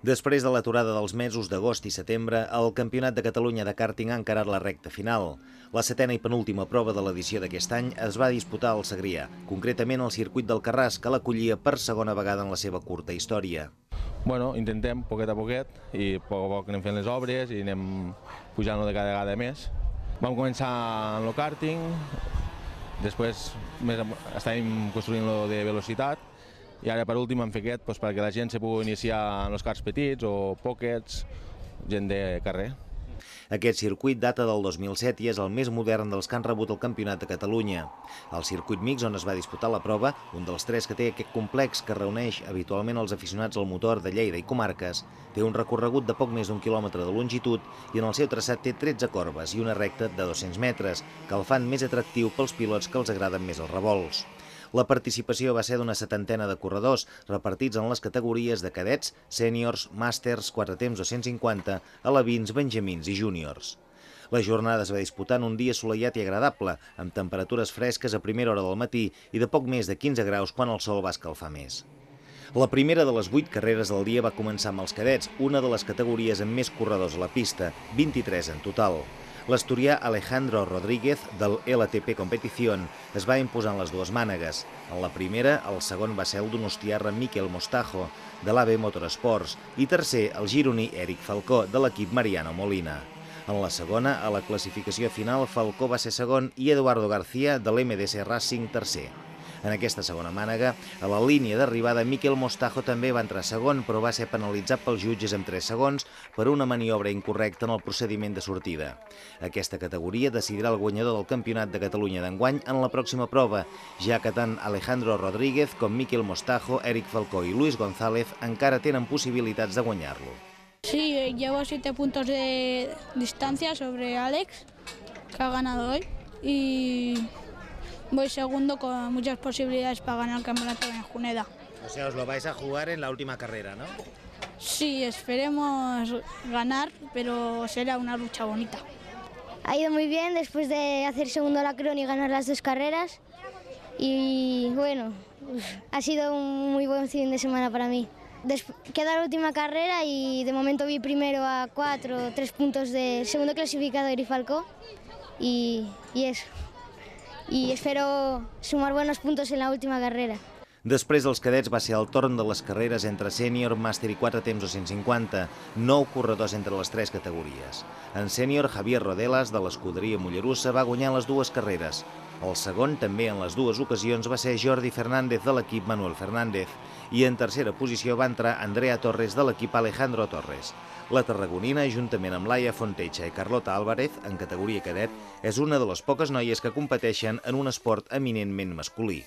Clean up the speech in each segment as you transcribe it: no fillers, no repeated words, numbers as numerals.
Després de l'aturada dels mesos d'agost i setembre, el Campionat de Catalunya de kàrting ha encarat la recta final. La setena i penúltima prova de l'edició d'aquest any es va disputar al Segrià, concretament al circuit d'Alcarràs, que l'acollia per segona vegada en la seva curta història. Bueno, intentem poquet a poquet i a poc anem fent les obres i anem pujant-lo de cada vegada més. Vam començar en el kàrting, després estàvem construint-lo de velocitat i ara per últim hem fet aquest perquè la gent se pugui iniciar en els karts petits o pockets, gent de carrer. Aquest circuit data del 2007 i és el més modern dels que han rebut el Campionat de Catalunya. El circuit mix on es va disputar la prova, un dels tres que té aquest complex que reuneix habitualment els aficionats al motor de Lleida i comarques, té un recorregut de poc més d'1 quilòmetre de longitud i en el seu traçat té 13 corbes i una recta de 200 metres, que el fan més atractiu pels pilots que els agraden més els revolts. La participació va ser d'una setantena de corredors, repartits en les categories de cadets, sèniors, màsters, 4 temps o 150, alevins, benjamins i júniors. La jornada es va disputar en un dia assolellat i agradable, amb temperatures fresques a primera hora del matí i de poc més de 15 graus quan el sol va escalfar més. La primera de les 8 carreres del dia va començar amb els cadets, una de les categories amb més corredors a la pista, 23 en total. L'asturià Alejandro Rodríguez, del LTP Competición, es va imposar en les dues mànegues. En la primera, el segon va ser el donostiarra Miquel Mostajo, de l'AB Motorsports, i tercer, el gironí Eric Falcó, de l'equip Mariano Molina. En la segona, a la classificació final, Falcó va ser segon i Eduardo García, de l'MDC Racing, tercer. En aquesta segona mànega, a la línia d'arribada, Miquel Mostajo també va entrar segon, però va ser penalitzat pels jutges amb 3 segons per una maniobra incorrecta en el procediment de sortida. Aquesta categoria decidirà el guanyador del Campionat de Catalunya d'enguany en la pròxima prova, ja que tant Alejandro Rodríguez com Miquel Mostajo, Eric Falcó i Luis González encara tenen possibilitats de guanyar-lo. Sí, llevo 7 puntos de distancia sobre Alex, que ha ganado hoy, y voy segundo con muchas posibilidades para ganar el campeonato en Juneda. O sea, os lo vais a jugar en la última carrera, ¿no? Sí, esperemos ganar, pero será una lucha bonita. Ha ido muy bien después de hacer segundo la crono y ganar las 2 carreras. Y bueno, ha sido un muy buen fin de semana para mí. Queda la última carrera y de momento vi primero a 3 puntos del segundo clasificado Eric Falcó y eso. I espero sumar buenos puntos en la última carrera. Després dels cadets va ser el torn de les carreres entre sènior, màster i 4 temps o 150, 9 corredors entre les 3 categories. En sènior, Javier Rodelas, de l'escuderia Mollerussa, va guanyar les 2 carreres. El segon, també en les 2 ocasions, va ser Jordi Fernández de l'equip Manuel Fernández. I en tercera posició va entrar Andrea Torres de l'equip Alejandro Torres. La tarragonina, juntament amb Laia Fontecha i Carlota Álvarez, en categoria cadet, és una de les poques noies que competeixen en un esport eminentment masculí.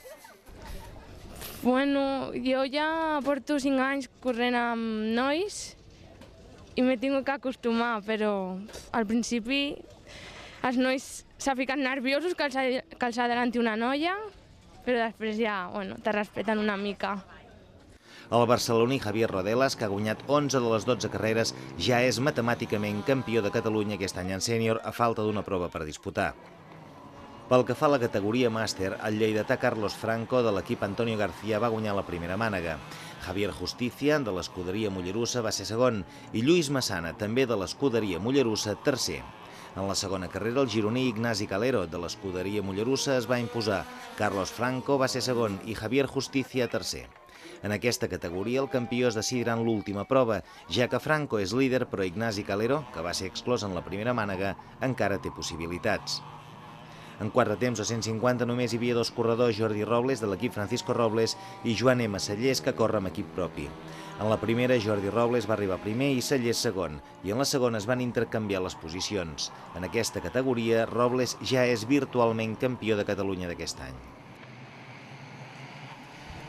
Bueno, jo ja porto 5 anys corrent amb nois i m'he tingut que acostumar, però al principi els nois s'ha ficat nerviosos que els adelanti una noia, però després ja, te respeten una mica. El barceloní Javier Rodelas, que ha guanyat 11 de les 12 carreres, ja és matemàticament campió de Catalunya aquest any en sènior a falta d'una prova per disputar. Pel que fa a la categoria màster, el lleidatà Carlos Franco de l'equip Antonio García va guanyar la primera mànega. Javier Justicia, de l'escuderia Mollerussa, va ser segon i Lluís Massana, també de l'escuderia Mollerussa, tercer. En la segona carrera, el gironí Ignasi Calero, de l'escuderia Mollerussa, es va imposar. Carlos Franco va ser segon i Javier Justicia, tercer. En aquesta categoria, el campió es decidirà en l'última prova, ja que Franco és líder, però Ignasi Calero, que va ser exclòs en la primera mànega, encara té possibilitats. En 4 temps o 150 només hi havia 2 corredors, Jordi Robles, de l'equip Francisco Robles, i Joan M. Sallés, que corre amb equip propi. En la primera, Jordi Robles va arribar primer i Sallés segon, i en la segona es van intercanviar les posicions. En aquesta categoria, Robles ja és virtualment campió de Catalunya d'aquest any.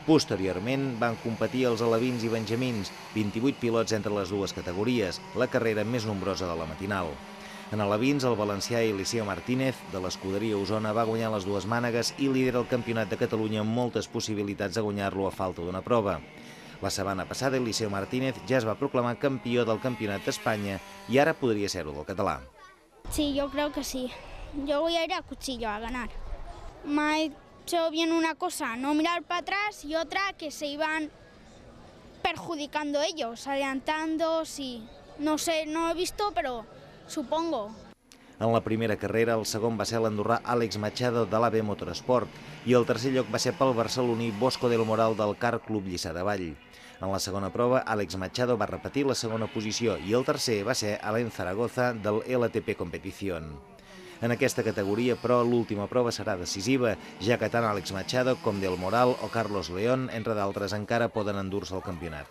Posteriorment van competir els alevins i benjamins, 28 pilots entre les 2 categories, la carrera més nombrosa de la matinal. En alevins, el valencià Eliseo Martínez, de l'escuderia Osona, va guanyar les 2 mànegues i lidera el Campionat de Catalunya amb moltes possibilitats de guanyar-lo a falta d'una prova. La setmana passada, Eliseo Martínez ja es va proclamar campió del Campionat d'Espanya i ara podria ser-ho del català. Sí, yo creo que sí. Yo voy a ir a cuchillo a ganar. Me ha hecho bien una cosa, no mirar para atrás, y otra que se iban perjudicando ellos, adelantando, sí. No sé, no he visto, pero supongo. En la primera carrera, el segon va ser l'andorrà Àlex Machado de l'AB Motorsport i el tercer lloc va ser pel barceloní Bosco del Moral del Car Club Lliçà de Vall. En la segona prova, Àlex Machado va repetir la segona posició i el tercer va ser Alain Zaragoza del LTP Competición. En aquesta categoria, però, l'última prova serà decisiva, ja que tant Àlex Machado com Del Moral o Carlos León, entre d'altres, encara poden endur-se el campionat.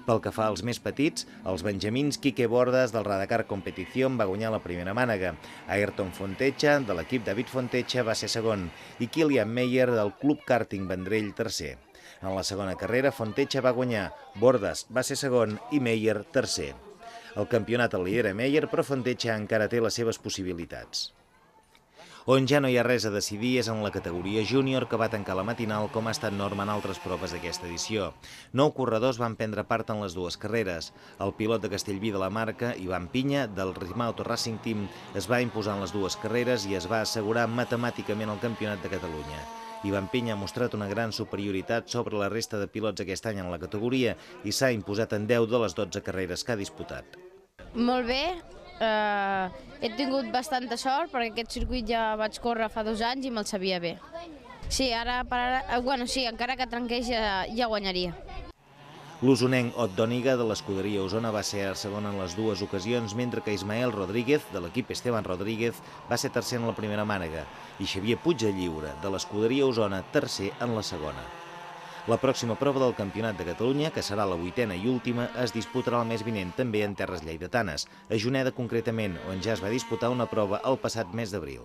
Pel que fa als més petits, els benjamins Quique Bordas del Radacar Competición va guanyar la primera mànega, Ayrton Fontecha de l'equip David Fontecha va ser segon i Kilian Meyer del Club Karting Vendrell tercer. En la segona carrera, Fontecha va guanyar, Bordas va ser segon i Meyer tercer. El campionat el lidera Meyer, però Fontecha encara té les seves possibilitats. On ja no hi ha res a decidir és en la categoria júnior, que va tancar la matinal com ha estat norma en altres proves d'aquesta edició. 9 corredors van prendre part en les dues carreres. El pilot de Castellví de la Marca, Ivan Pinya, del Rimauto Racing Team, es va imposar en les dues carreres i es va assegurar matemàticament el campionat de Catalunya. Ivan Pinya ha mostrat una gran superioritat sobre la resta de pilots aquest any en la categoria i s'ha imposat en 10 de les 12 carreres que ha disputat. Molt bé. He tingut bastanta sort perquè aquest circuit ja vaig córrer fa 2 anys i me'l sabia bé. Sí, encara que trenqués ja guanyaria. L'usonenc Ot Dòniga de l'escuderia Osona va ser segon en les dues ocasions, mentre que Ismael Rodríguez, de l'equip Esteban Rodríguez, va ser tercer en la primera mànega i Xavier Puiglliure, de l'escuderia Osona, tercer en la segona. La pròxima prova del Campionat de Catalunya, que serà la 8a i última, es disputarà el mes vinent també en terres lleidatanes, a Juneda concretament, on ja es va disputar una prova el passat mes d'abril.